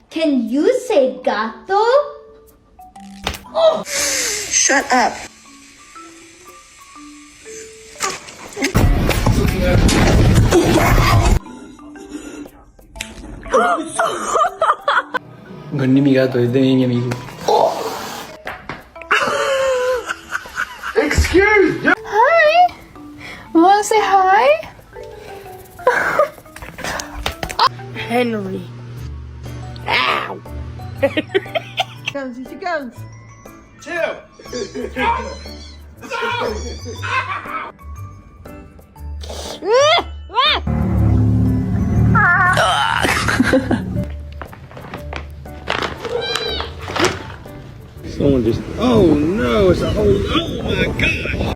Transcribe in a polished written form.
Can you say gato? Shut up. Non mi gato, è dei miei amici. Excuse me. Hi. Wanna say hi? Henry. Ow. Guns, eat your guns. Someone just. Oh no! It's a whole. Oh my gosh!